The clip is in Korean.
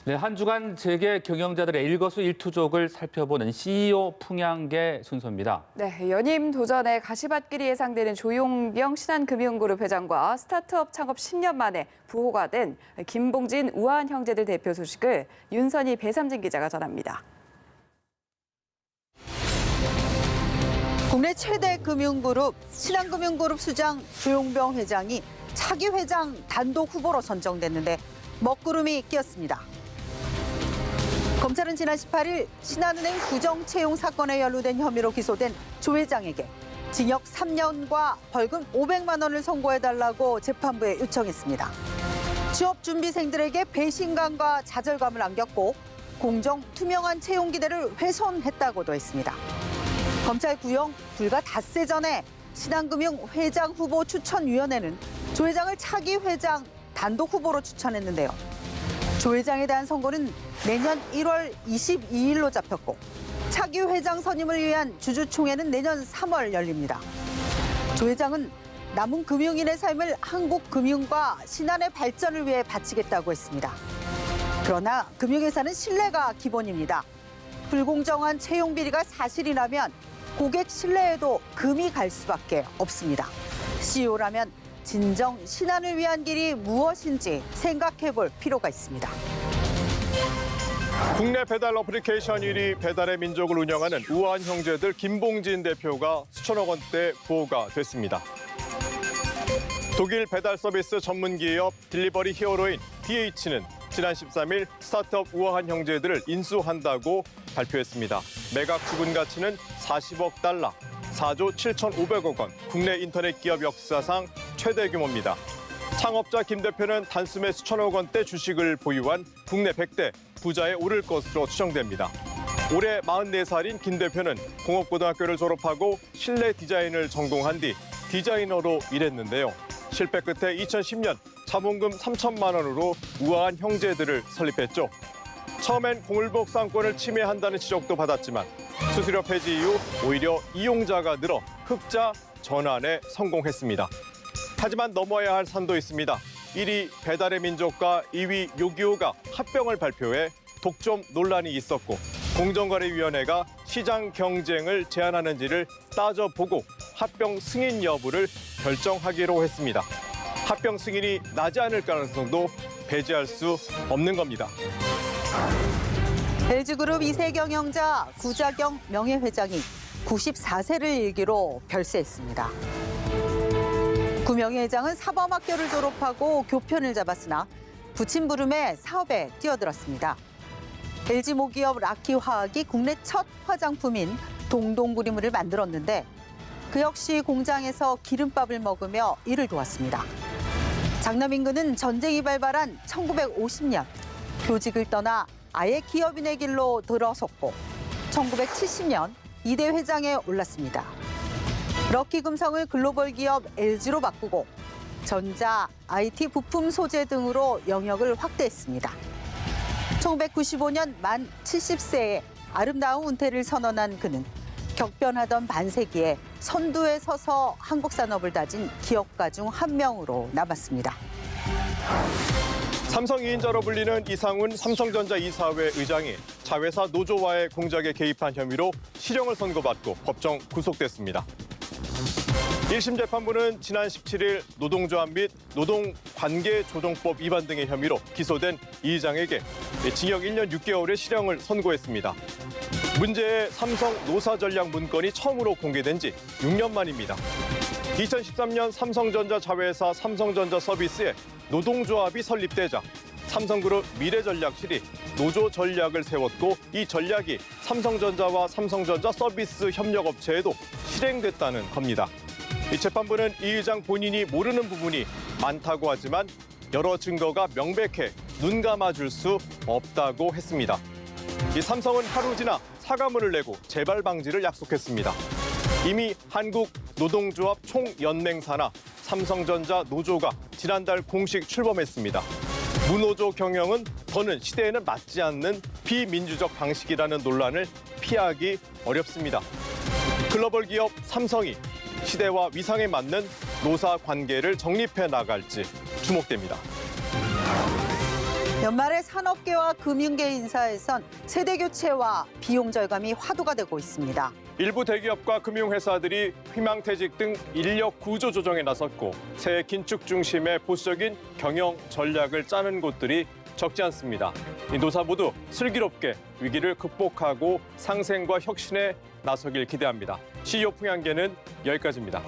네, 한 주간 재계 경영자들의 일거수일투족을 살펴보는 CEO 풍향계 순서입니다. 네, 연임 도전에 가시밭길이 예상되는 조용병 신한금융그룹 회장과 스타트업 창업 10년 만에 부호가 된 김봉진, 우아한 형제들 대표 소식을 윤선희, 배삼진 기자가 전합니다. 국내 최대 금융그룹 신한금융그룹 수장 조용병 회장이 차기 회장 단독 후보로 선정됐는데 먹구름이 끼었습니다. 검찰은 지난 18일 신한은행 구정 채용 사건에 연루된 혐의로 기소된 조 회장에게 징역 3년과 벌금 500만 원을 선고해달라고 재판부에 요청했습니다. 취업 준비생들에게 배신감과 좌절감을 안겼고 공정, 투명한 채용 기대를 훼손했다고도 했습니다. 검찰 구형 불과 닷새 전에 신한금융 회장 후보 추천위원회는 조 회장을 차기 회장 단독 후보로 추천했는데요. 조 회장에 대한 선고는 내년 1월 22일로 잡혔고 차기 회장 선임을 위한 주주총회는 내년 3월 열립니다. 조 회장은 남은 금융인의 삶을 한국 금융과 신한의 발전을 위해 바치겠다고 했습니다. 그러나 금융회사는 신뢰가 기본입니다. 불공정한 채용 비리가 사실이라면 고객 신뢰에도 금이 갈 수밖에 없습니다. CEO라면 진정 신한을 위한 길이 무엇인지 생각해 볼 필요가 있습니다. 국내 배달 어플리케이션 1위 배달의 민족을 운영하는 우아한 형제들 김봉진 대표가 수천억 원대 부호가 됐습니다. 독일 배달 서비스 전문 기업 딜리버리 히어로인 DH는 지난 13일 스타트업 우아한 형제들을 인수한다고 발표했습니다. 매각 지분 가치는 40억 달러, 4조 7,500억 원, 국내 인터넷 기업 역사상 최대 규모입니다. 창업자 김 대표는 단숨에 수천억 원대 주식을 보유한 국내 100대 부자에 오를 것으로 추정됩니다. 올해 44살인 김 대표는 공업고등학교를 졸업하고 실내 디자인을 전공한 뒤 디자이너로 일했는데요. 실패 끝에 2010년 자본금 3천만 원으로 우아한 형제들을 설립했죠. 처음엔 공을복상권을 침해한다는 지적도 받았지만 수수료 폐지 이후 오히려 이용자가 늘어 흑자 전환에 성공했습니다. 하지만 넘어야 할 산도 있습니다. 1위 배달의 민족과 2위 요기요가 합병을 발표해 독점 논란이 있었고 공정거래위원회가 시장 경쟁을 제한하는지를 따져보고 합병 승인 여부를 결정하기로 했습니다. 합병 승인이 나지 않을 가능성도 배제할 수 없는 겁니다. LG그룹 2세 경영자 구자경 명예회장이 94세를 일기로 별세했습니다. 구 명예회장은 사범학교를 졸업하고 교편을 잡았으나 부침부름에 사업에 뛰어들었습니다. LG 모기업 라키화학이 국내 첫 화장품인 동동구리물을 만들었는데 그 역시 공장에서 기름밥을 먹으며 일을 도왔습니다. 장남 임근은 전쟁이 발발한 1950년 교직을 떠나 아예 기업인의 길로 들어섰고 1970년 2대 회장에 올랐습니다. 럭키금성을 글로벌 기업 LG로 바꾸고 전자, IT 부품 소재 등으로 영역을 확대했습니다. 1995년 만 70세에 아름다운 은퇴를 선언한 그는 격변하던 반세기에 선두에 서서 한국 산업을 다진 기업가 중 한 명으로 남았습니다. 삼성 2인자로 불리는 이상훈 삼성전자 이사회 의장이 자회사 노조와의 공작에 개입한 혐의로 실형을 선고받고 법정 구속됐습니다. 1심 재판부는 지난 17일 노동조합 및 노동관계조정법 위반 등의 혐의로 기소된 이 의장에게 징역 1년 6개월의 실형을 선고했습니다. 문제의 삼성 노사전략 문건이 처음으로 공개된 지 6년 만입니다. 2013년 삼성전자 자회사 삼성전자 서비스에 노동조합이 설립되자 삼성그룹 미래전략실이 노조 전략을 세웠고 이 전략이 삼성전자와 삼성전자 서비스 협력업체에도 실행됐다는 겁니다. 이 재판부는 이 의장 본인이 모르는 부분이 많다고 하지만 여러 증거가 명백해 눈 감아줄 수 없다고 했습니다. 이 삼성은 하루 지나 사과문을 내고 재발 방지를 약속했습니다. 이미 한국 노동조합 총연맹사나 삼성전자 노조가 지난달 공식 출범했습니다. 무노조 경영은 더는 시대에는 맞지 않는 비민주적 방식이라는 논란을 피하기 어렵습니다. 글로벌 기업 삼성이 시대와 위상에 맞는 노사 관계를 정립해 나갈지 주목됩니다. 연말에 산업계와 금융계 인사에선 세대 교체와 비용 절감이 화두가 되고 있습니다. 일부 대기업과 금융회사들이 희망퇴직 등 인력 구조 조정에 나섰고 새 긴축 중심의 보수적인 경영 전략을 짜는 곳들이 적지 않습니다. 이 노사 모두 슬기롭게 위기를 극복하고 상생과 혁신에 나서길 기대합니다. CEO 풍향계는 여기까지입니다.